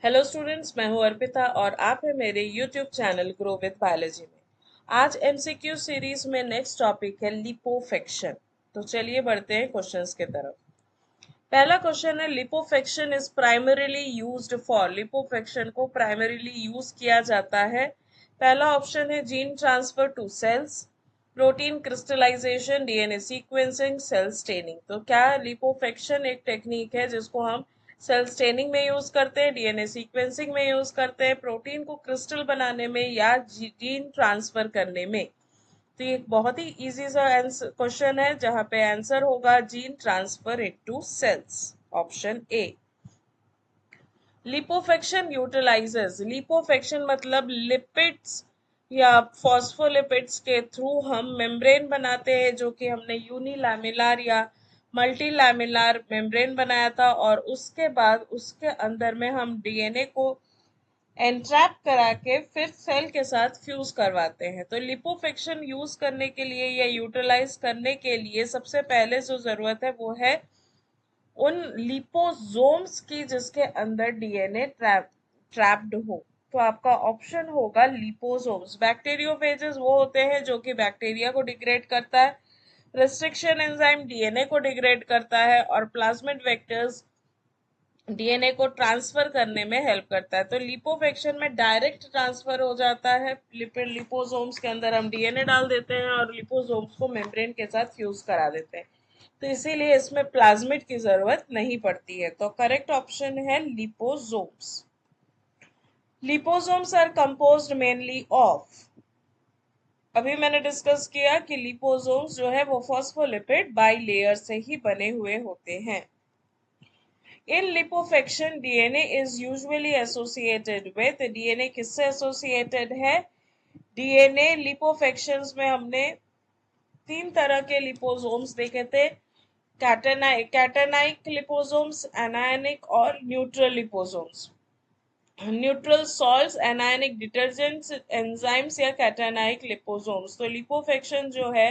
Hello students, मैं हूं अर्पिता और आप हैं मेरे YouTube channel grow with biology में। आज एमसीक्यू सीरीज में नेक्स्ट टॉपिक है लिपोफेक्शन। तो चलिए बढ़ते हैं क्वेश्चंस की तरफ। पहला क्वेश्चन है, lipofection is primarily used for. Lipofection को प्राइमरीली यूज किया जाता है। पहला ऑप्शन है gene transfer to cells, protein crystallization, DNA sequencing, cell staining. तो क्या लिपोफेक्शन एक टेक्निक है जिसको हम सेल स्टेनिंग में यूज करते हैं, डीएनए सीक्वेंसिंग में यूज करते हैं, प्रोटीन को क्रिस्टल बनाने में या जीन ट्रांसफर करने में। तो ये एक बहुत ही इजी सा क्वेश्चन है जहां पे आंसर होगा gene transfer into cells, option A. Lipofection utilises. Lipofection मतलब लिपिड्स या फॉस्फोलिपिड्स के थ्रू हम मेम्ब्रेन बनाते हैं, जो कि हमने यूनिलैमिलर या मल्टीलैमिलर मेम्ब्रेन बनाया था, और उसके बाद उसके अंदर में हम डीएनए को एंट्रैप करा के फिर सेल के साथ फ्यूज करवाते हैं। तो लिपोफेक्शन यूज करने के लिए या यूटिलाइज करने के लिए सबसे पहले जो जरूरत है वो है उन लिपोसोम्स की जिसके अंदर डीएनए ट्रैप्ड हो। तो आपका ऑप्शन होगा लिपोसोम्स। बैक्टीरियोफेजेस वो होते हैं जो कि बैक्टीरिया को डिग्रेड करता है, रेस्ट्रिक्शन एंजाइम डीएनए को डिग्रेड करता है, और प्लाज्मिड वेक्टर्स डीएनए को ट्रांसफर करने में हेल्प करता है। तो लिपोफेक्शन में डायरेक्ट ट्रांसफर हो जाता है। लिपिड लिपोसोम्स के अंदर हम डीएनए डाल देते हैं और लिपोसोम्स को मेम्ब्रेन के साथ फ्यूज करा देते हैं। तो इसीलिए इसमें प्लाज्मिड की जरूरत नहीं पड़ती है। तो करेक्ट ऑप्शन है liposomes. Liposomes are composed mainly of. अभी मैंने डिस्कस किया कि लिपोसोम्स जो है वो फॉस्फोलिपिड बाई लेयर से ही बने हुए होते हैं। In liposuction, DNA is usually associated with, DNA किससे associated है? DNA liposuctions में हमने तीन तरह के लिपोसोम्स देखे थे, कैटेनाइक लिपोसोम्स, एनायनिक और neutral liposomes. Neutral salts, anionic detergents, enzymes या कैटेनाइक लिपोसोम्स। तो लिपोफेक्शन जो है,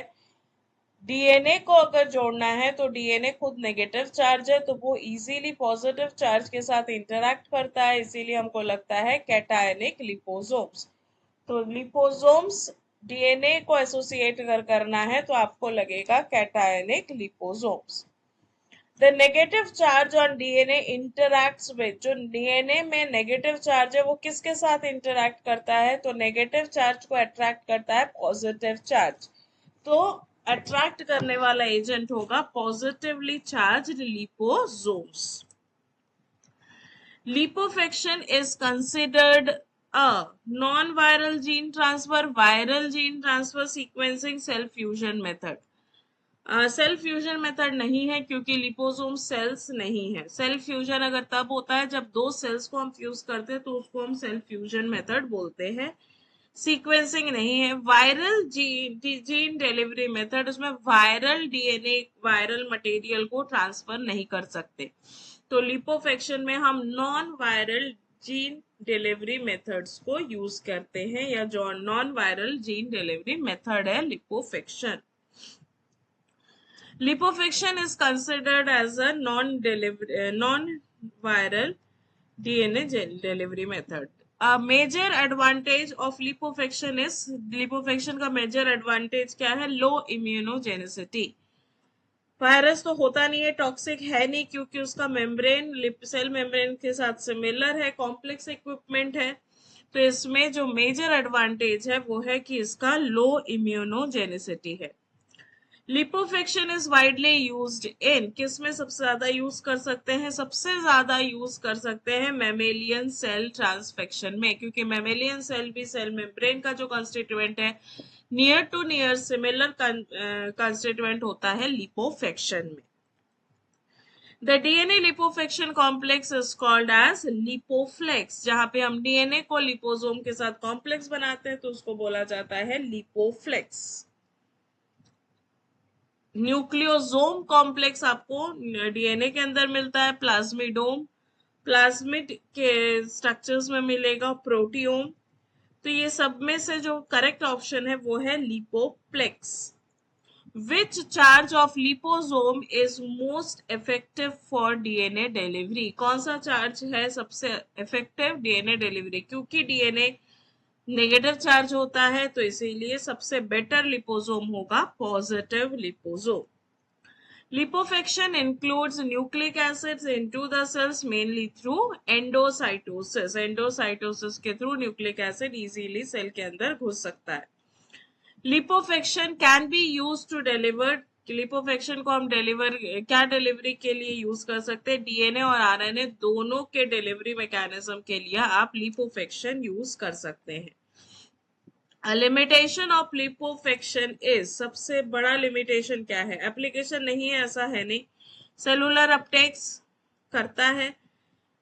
डीएनए को अगर जोड़ना है तो डीएनए खुद नेगेटिव चार्ज है, तो वो इजीली पॉजिटिव चार्ज के साथ इंटरैक्ट करता है, इसीलिए हमको लगता है कैटायनिक लिपोसोम्स। तो लिपोसोम्स डीएनए को एसोसिएट करना है तो आपको लगेगा cationic liposomes. The negative charge on DNA interacts with. जो डीएनए में नेगेटिव चार्ज है वो किसके साथ इंटरैक्ट करता है? तो नेगेटिव चार्ज को अट्रैक्ट करता है पॉजिटिव चार्ज। तो अट्रैक्ट करने वाला एजेंट होगा positively charged liposomes. Lipofection is considered a non-viral gene transfer, viral gene transfer, sequencing, cell fusion method. Cell fusion method नहीं है क्योंकि लिपोसोम सेल्स नहीं है। सेल फ्यूजन अगर तब होता है जब दो सेल्स को हम फ्यूज करते हैं तो उसको हम सेल फ्यूजन मेथड बोलते हैं। सीक्वेंसिंग नहीं है। वायरल जीन डिलीवरी मेथड, उसमें वायरल डीएनए वायरल मटेरियल को ट्रांसफर नहीं कर सकते। तो लिपोफेक्शन में हम non viral gene delivery methods को यूज करते हैं, या जो non viral gene delivery method है लिपोफेक्शन। Liposuction is considered as a non-viral DNA delivery method. A major advantage of liposuction is, liposuction का major advantage क्या है? Low immunogenicity. वायरस तो होता नहीं है, टॉक्सिक है नहीं, क्योंकि उसका मेम्ब्रेन सेल मेम्ब्रेन के साथ सिमिलर है, कॉम्प्लेक्स इक्विपमेंट है। तो इसमें जो मेजर एडवांटेज है वो है कि इसका लो इम्यूनोजेनिसिटी है। Lipofection is widely used in, किस में सबसे ज्यादा यूज कर सकते हैं? सबसे ज्यादा यूज कर सकते हैं मैमेलियन सेल ट्रांसफेक्शन में, क्योंकि मैमेलियन सेल भी सेल मेम्ब्रेन का जो कंस्टिट्यूएंट है near to near similar constituent होता है लिपोफेक्शन में। The DNA lipofection complex is called as lipoplex. जहां पे हम डीएनए को लिपोसोम के साथ कॉम्प्लेक्स बनाते हैं तो उसको बोला जाता है लिपोफ्लेक्स। न्यूक्लियोसोम कॉम्प्लेक्स आपको डीएनए के अंदर मिलता है, प्लाज्मिडोम प्लाज्मिड के स्ट्रक्चर्स में मिलेगा, प्रोटियोम। तो ये सब में से जो करेक्ट ऑप्शन है वो है लिपोप्लेक्स। Which charge of liposome is most effective for DNA delivery? कौन सा चार्ज है सबसे इफेक्टिव डीएनए डिलीवरी? क्योंकि डीएनए नेगेटिव चार्ज होता है तो इसीलिए सबसे बेटर लिपोसोम होगा positive liposome. Liposuction includes nucleic acids into the cells mainly through endocytosis. Endocytosis के through nucleic acid easily cell के अंदर घुस सकता है. Liposuction can be used to deliver. लिपोफेक्शन को हम क्या डिलीवरी के लिए यूज कर सकते हैं? डीएनए और आरएनए दोनों के डिलीवरी मैकेनिज्म के लिए आप लिपोफेक्शन यूज कर सकते हैं. लिमिटेशन ऑफ लिपोफेक्शन इज, सबसे बड़ा लिमिटेशन क्या है? एप्लीकेशन नहीं है ऐसा है नहीं, सेलुलर अपटेक्स करता है,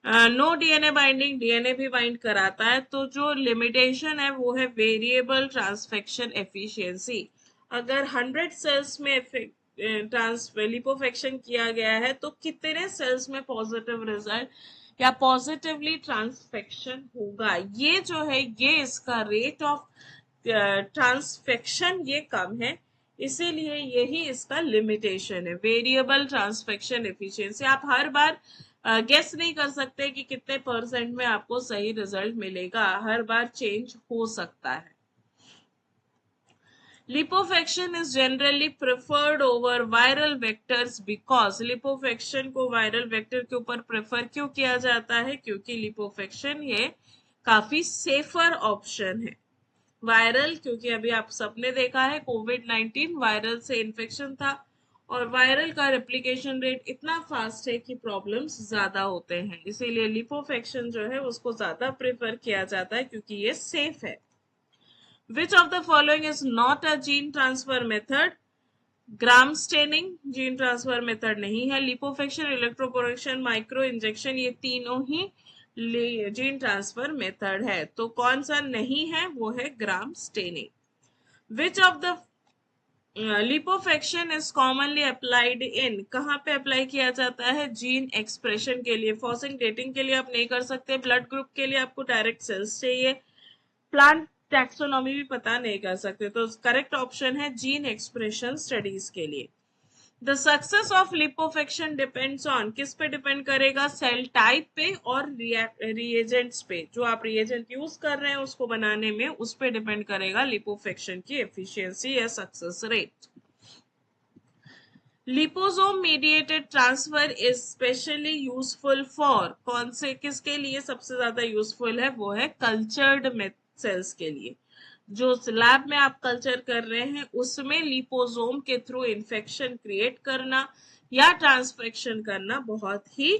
नो डीएनए बाइंडिंग, डीएनए भी बाइंड कराता है. तो जो लिमिटेशन है वो है वेरिएबल ट्रांसफेक्शन एफिशिएंसी. अगर 100 सेल्स में लिपोफेक्शन किया गया है तो कितने सेल्स में पॉजिटिव रिजल्ट या पॉजिटिवली ट्रांसफेक्शन होगा? ये जो है ये इसका रेट ऑफ ट्रांसफेक्शन ये कम है, इसीलिए यही इसका लिमिटेशन है. Variable transfection efficiency. आप हर बार गेस नहीं कर सकते कि कितने परसेंट में आपको सही रिजल्ट मिलेगा, हर बार चेंज हो सकता है. Lipofection is generally preferred over viral vectors because, lipofection को वायरल वेक्टर के ऊपर प्रेफर क्यों किया जाता है? क्योंकि लिपोफेक्शन ये काफी सेफर ऑप्शन है. वायरल, क्योंकि अभी आप सबने देखा है कोविड-19 वायरल से इन्फेक्शन था और वायरल का रेप्लिकेशन रेट इतना फास्ट है कि प्रॉब्लम्स ज्यादा होते हैं, इसीलिए लिपोफेक्शन जो है उसको ज्यादा प्रेफर किया जाता है क्योंकि ये सेफ है. विच of the following is not a gene transfer method? Gram staining gene transfer method नहीं है. लिपोफेक्शन, इलेक्ट्रोपोरेशन, माइक्रो इंजेक्शन, ये तीनों ही जीन ट्रांसफर मेथड है. तो कौन सा नहीं है? वो है gram staining. Which of the lipofection is commonly applied in, कहाँ पे अप्लाई किया जाता है? जीन एक्सप्रेशन के लिए. फॉसिंग डेटिंग के लिए आप नहीं कर सकते, ब्लड ग्रुप के लिए आपको डायरेक्ट सेल्स चाहिए, प्लांट टैक्सोनॉमी भी पता नहीं कर सकते, तो करेक्ट ऑप्शन है जीन एक्सप्रेशन स्टडीज के लिए. The success of lipofection depends on, किस पे डिपेंड करेगा? सेल टाइप पे और रिएजेंट्स पे. जो आप रिएजेंट यूज कर रहे हैं उसको बनाने में, उस पे डिपेंड करेगा लिपोफेक्शन की एफिशिएंसी या success rate. Liposome mediated transfer is specially useful for, कौन से किसके लिए सबसे ज्यादा यूजफुल है? वो है कल्चर्ड सेल्स के लिए. जो लैब में आप कल्चर कर रहे हैं उसमें लिपोसोम के थ्रू इन्फेक्शन क्रिएट करना या ट्रांसफेक्शन करना बहुत ही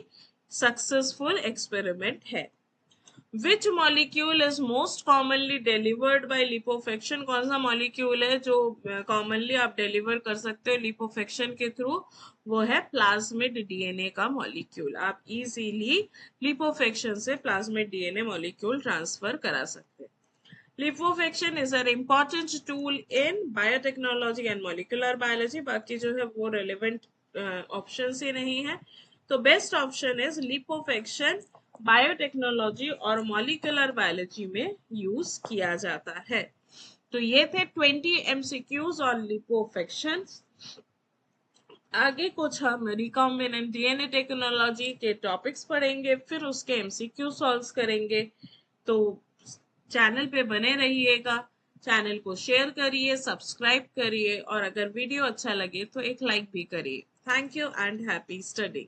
सक्सेसफुल एक्सपेरिमेंट है. Which molecule is most commonly delivered by lipofection? कौन सा मॉलिक्यूल है जो कॉमनली आप डिलीवर कर सकते हो लिपोफेक्शन के थ्रू? वो है प्लाज्मिड डीएनए का मॉलिक्यूल. आप इजीली लिपोफेक्शन से प्लाज्मिड डीएनए मॉलिक्यूल ट्रांसफर करा सकते हैं. Lipofection is an important tool in biotechnology and molecular biology. बाकी जो है वो रेलेवेंट ऑप्शन ही नहीं है, तो बेस्ट ऑप्शन इज लिपोफेक्शन बायोटेक्नोलॉजी और मॉलिक्यूलर बायोलॉजी में यूज किया जाता है. तो ये थे 20 MCQs ऑन लिपोफेक्शन. आगे कुछ हम रिकॉम्बिनेंट डीएनए टेक्नोलॉजी के टॉपिक्स पढ़ेंगे, फिर उसके MCQ सॉल्व करेंगे. तो चैनल पे बने रहिएगा, चैनल को शेयर करिए, सब्सक्राइब करिए और अगर वीडियो अच्छा लगे तो एक लाइक भी करिए. Thank you and happy study.